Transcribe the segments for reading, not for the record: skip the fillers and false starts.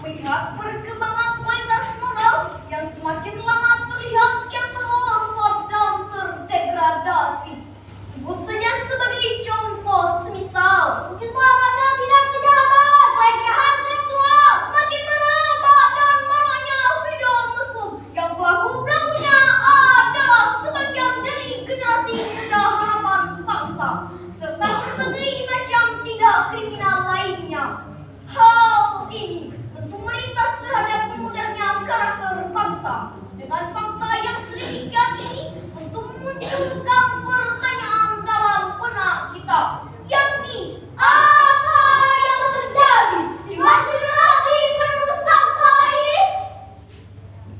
Melihat perkembangan kualitas modal yang semakin lama terlihat yang merosot dan terdegradasi. Sebut saja sebagai contoh, semisal mungkin ada tindak kejahatan, pelecehan seksual, semakin merebak dan maraknya video mesum yang pelaku-pelakunya adalah sebagian dari generasi muda harapan bangsa serta berbagai macam tindak kriminal lainnya. Hal ini tentu melintas terhadap pemudarnya karakter bangsa. Dengan fakta yang sedemikian ini tentu memunculkan pertanyaan dalam benak kita, yakni apa yang terjadi dengan generasi penerus bangsa ini?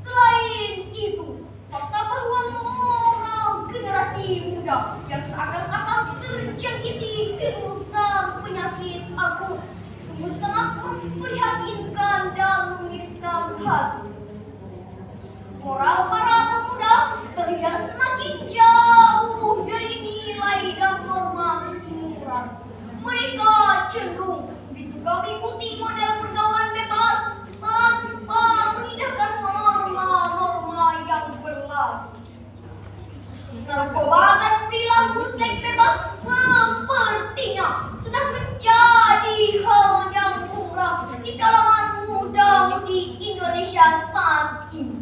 Selain itu, fakta bahwa moral generasi muda yang seakan-akan terjangkiti virus dan penyakit akut sungguh sangat memprihatinkan dan mengiriskan hati. Moral para pemuda terlihat semakin jauh dari nilai dan norma ketimuran. Mereka cenderung disuka mengikuti model pergaulan bebas tanpa mengindahkan norma-norma yang berlaku. Narkoba dan perilaku seks bebas sepertinya sudah menjadi hal yang lumrah di kalangan muda-mudi Indonesia saat ini.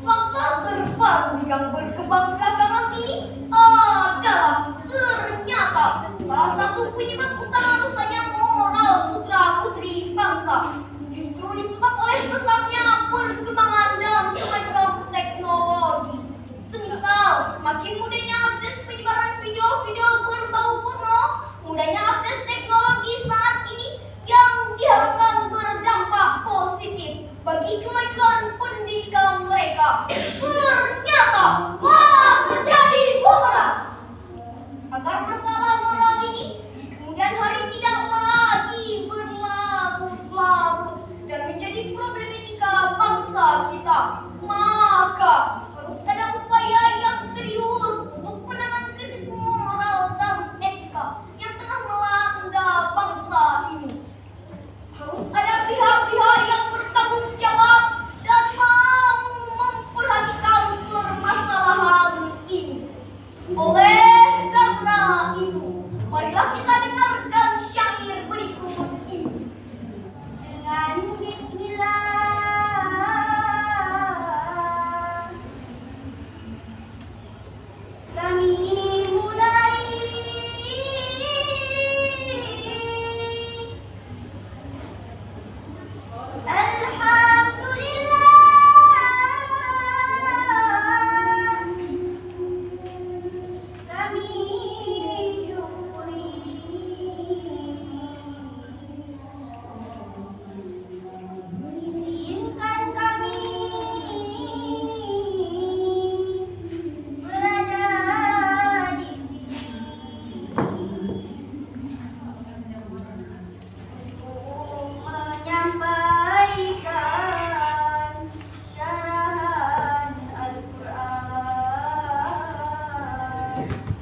Fakta terbaru yang berkembang belakangan ini adalah ternyata salah satu penyebab utama rusaknya moral putra-putri bangsa justru disebabkan oleh pesatnya perkembangan dan kemajuan teknologi. Semisal semakin mudahnya akses penyebaran video-video berbau porno, mudahnya akses teknologi saat ini yang diharapkan berdampak positif bagi kemajuan pendidikan mereka, ternyata malah menjadi bumerang. Agar masalah moral ini kemudian hari tidak lagi berlarut-larut dan menjadi problematika bangsa kita, maka harus ada upaya yang serius untuk penanganan krisis moral dan etika yang tengah melanda bangsa ini. Harus ada pihak-pihak yang bertanggung jawab dan mau memperhatikan permasalahan ini. Oleh karena itu, marilah kita dengarkan syair berikut ini. dengan bismillah kami mulai.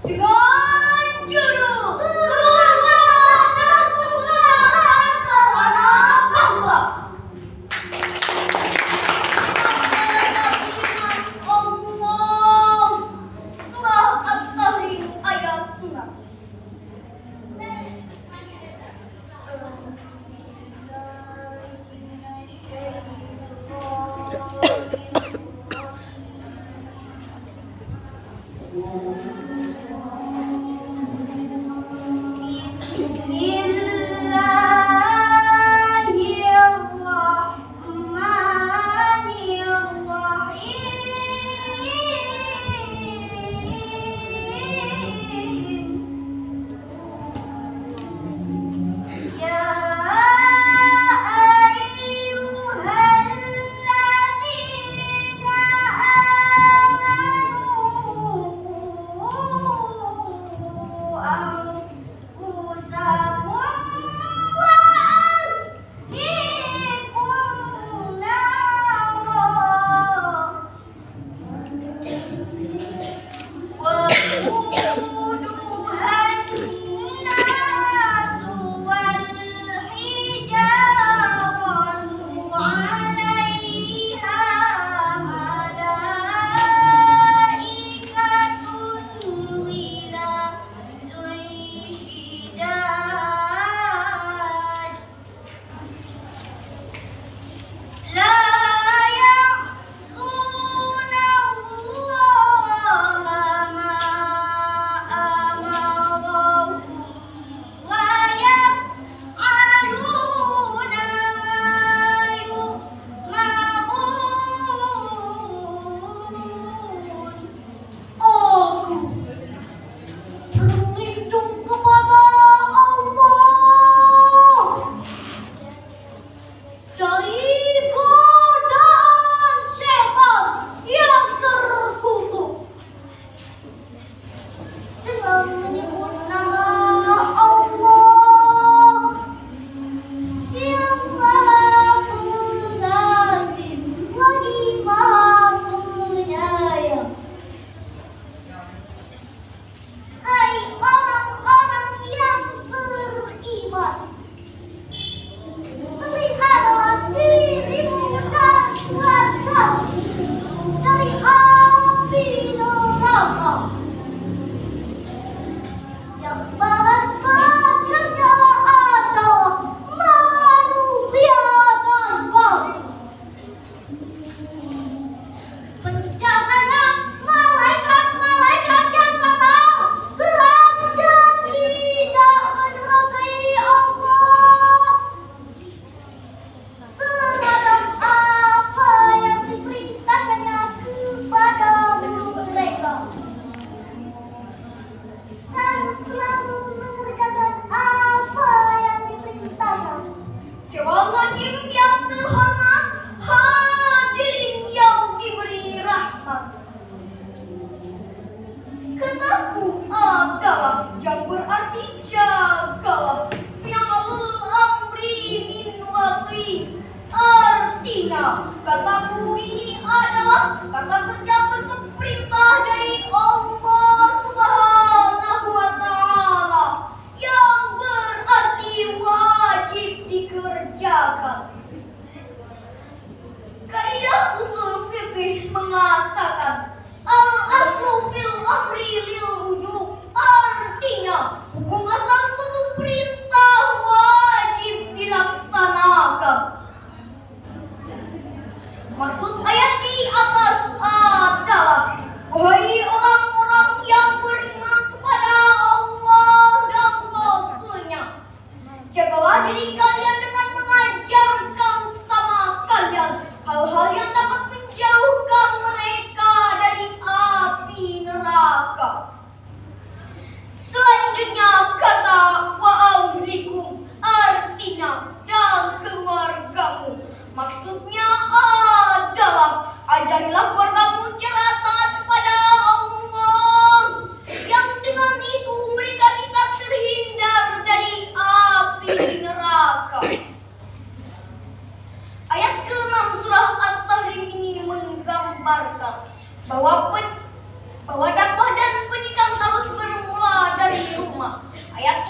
Dengan judul Keluarga dan Pengarahan Terhadap Bangsa. Allah, Surah At-Tahrim ayat 6. Usahamu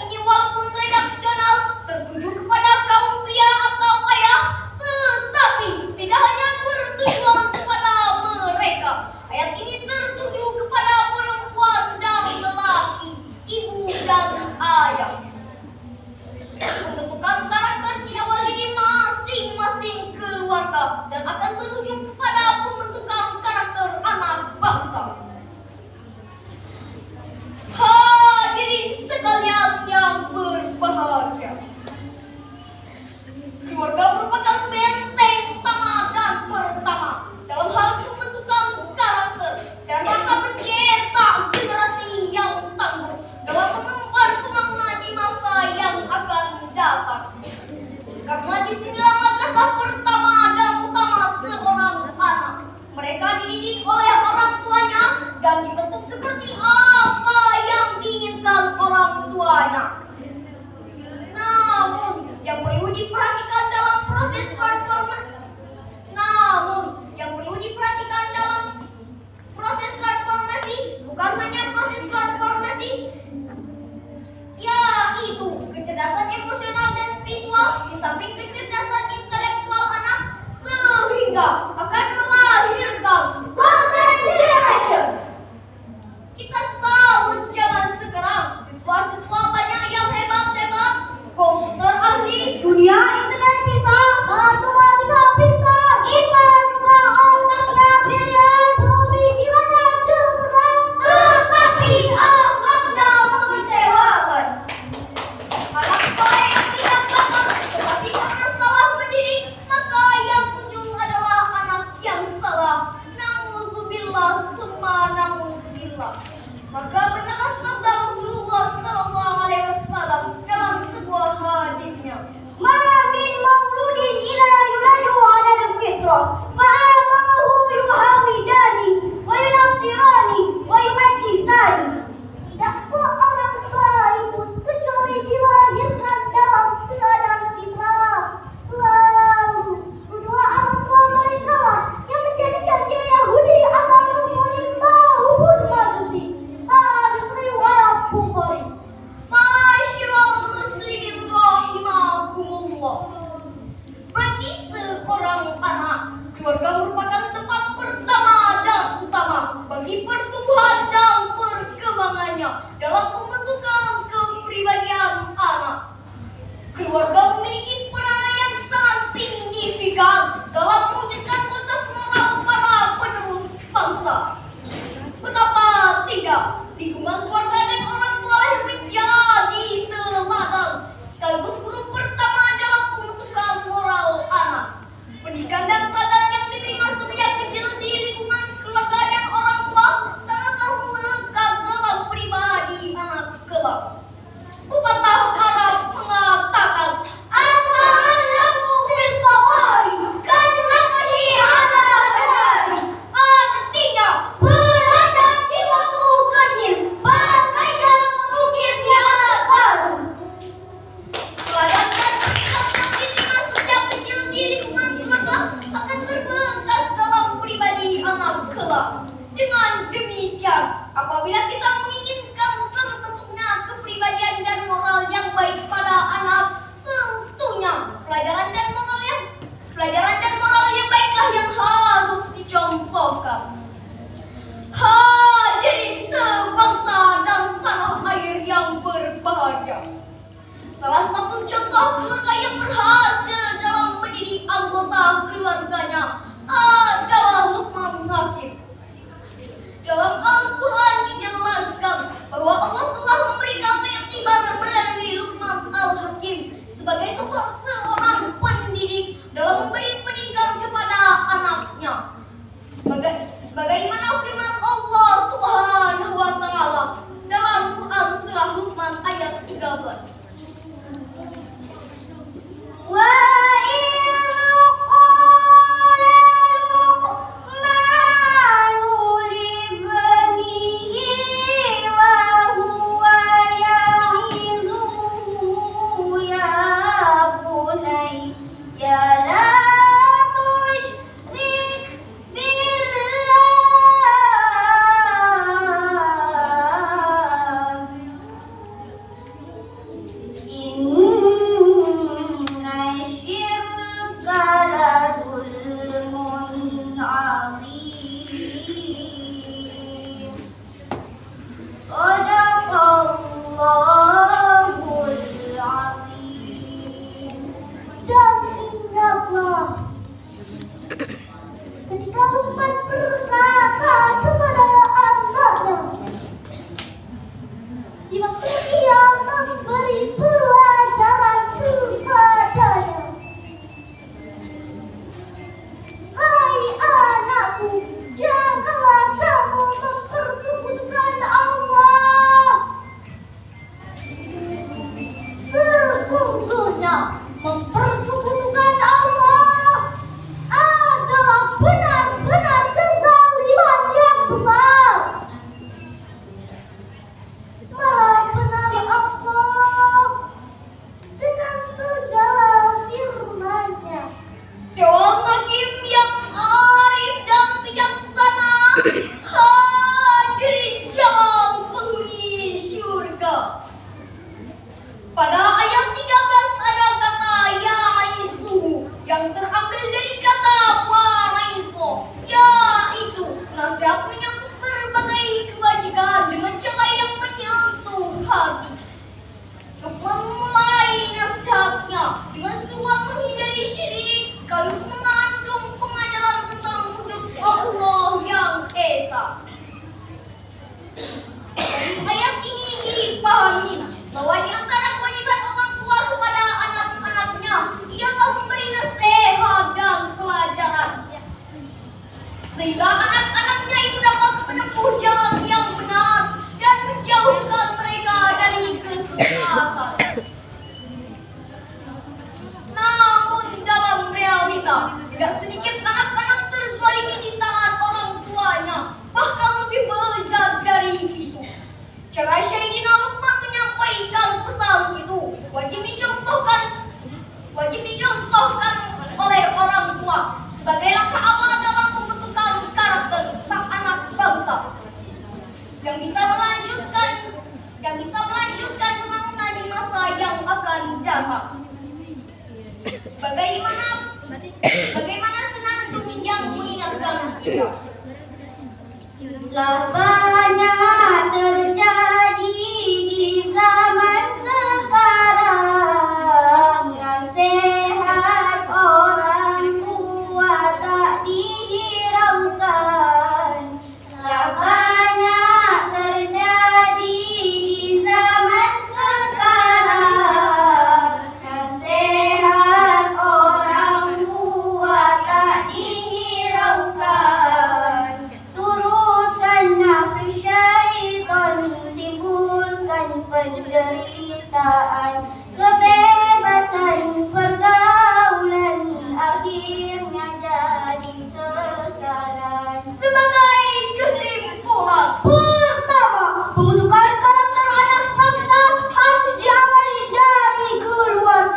ini walaupun redaksional tertuju kepada kaum pria atau ayah, tetapi tidak hanya bertujuan kepada mereka. Ayat ini tertuju kepada perempuan dan lelaki, ibu dan ayah. Pembentukan karakter diawali di masing-masing keluarga dan akan berujung kepada pembentukan karakter anak bangsa. Hadirin sekalian yang berbahagia, keluarga merupakan benteng utama dan pertama dalam hal pembentukan karakter dan akan mencetak generasi yang tangguh dalam mengemban pembangunan di masa yang akan datang. Karena disinilah madrasah pertama dan utama seorang anak. Mereka dididik oleh orang tuanya dan dibentuk seperti apa yang diinginkan orang tuanya. Namun yang perlu diperhatikan dalam proses transformasi bukan hanya proses transformasi, yaitu kecerdasan emosional dan spiritual di samping kecerdasan intelektual anak, sehingga akan melahirkan golden generation. Kita salut zaman sekarang, siswa-siswa banyak yang hebat-hebat, komputer ahli, Dunia internet bisa, matematika pintar, IPA juga otaknya brilian, pemikirannya cemerlang, tetapi akhlaknya mengecewakan. Anak soleh yang tidak bakat, tetapi karena salah mendidik, maka yang muncul adalah anak yang salah. Na'udzubillah summa na'udzubillah. Maka benarlah sabda Rasulullah SAW dalam sebuah hadisnya. ma min mauludin ila yuladu ala al-fitrah, fa'amahu yuhawidani, wa yunasirani, wa yumajjisani. Tidak seorang bayi pun kecuali dilahirkan dalam keadaan fitrah. Lalu kedua orang tua mereka lah yang menjadikan dia Yahudi atau Nasrani maupun Majusi. Hadis riwayat Bukhari. Masyaallah muslimin rahimakumullah. Bagi seorang anak, keluarga merupakan tempat pertama dan utama bagi pertumbuhan dan perkembangannya dalam pembentukan kepribadian anak. Keluarga memiliki peranan yang sangat signifikan dalam mewujudkan kualitas moral para penerus bangsa. Betapa tidak, lingkungan keluarga dan orang tua yang menjadi teladan sekaligus guru pertama dalam pembentukan moral anak. Pendidikan dan teladan yang diterima sejak kecil di lingkungan keluarga dan orang tua sangatlah melekat dalam pribadi anak kelak. Pepatah Arab mengatakan, "At-ta'allamu fis saghari kan-naqshi 'ala al-hari." Artinya, belajar di waktu kecil bagaikan mengukir di atas batu. Teladan dan pendidikan yang diterima sejak kecil di lingkungan keluarga akan berbekas dalam pribadi anak kelak. Dengan demikian, apabila kita menginginkan terbentuknya kepribadian dan moral yang baik pada anak, tentunya pelajaran dan moral yang baiklah yang harus dicontohkan. Hadirin sebangsa dan setanah air yang berbahagia, salah satu contoh keluarga yang berhasil dalam mendidik anggota keluarganya adalah Luqman Hakim. Dalam Al-Quran dijelaskan bahwa Allah telah memberikan iktibar melalui Luqman Al-Hakim sebagai sosok seorang pendidik dalam memberi pendidikan kepada anaknya. Sebagaimana firman Allah Subhanahu wa Ta'ala dalam Quran surah Luqman ayat 13. Wa seluruhnya mempersekutukan Allah adalah benar-benar kezaliman yang besar. Maha benar Allah dengan segala firman-Nya. Doa Hakim yang arif dan bijaksana, hadirin jamaah penghuni surga. Pada ayat 13 ada kata ya aizu yang terambil dari kata wa aizu, yaitu nasihat menyangkut berbagai kebajikan dengan cara yang menyentuh hati. Untuk memulai nasihatnya dengan sebuah menghindari syirik sekaligus mengandung pengajaran tentang wujud Allah yang esa. Dari ayat ini dipahami bahwa di antara kewajiban orang tua kepada anak-anaknya ialah memberi nasihat dan pelajaran, sehingga anak-anaknya itu dapat menempuh jalan yang benar dan menjauhkan mereka dari kesesatan. Namun dalam realita, tidak sedikit anak-anak terzalimi di tangan orang tuanya, bahkan lebih bejat dari itu. Cara Sayyidina Luqman menyampaikan pesan itu wajib dicontohkan oleh orang tua sebagai langkah awal dalam pembentukan karakter anak bangsa yang bisa melanjutkan pembangunan di masa yang akan datang. Bagaimana senandung yang mengingatkan kita. Telah banyak terjadi di zaman sekarang, nasihat orang tua tak dihiraukan. Telah banyak terjadi di zaman sekarang, nasihat orang tua tak dihiraukan. Turutkan nafsu syaitan, timbulkan penderitaan.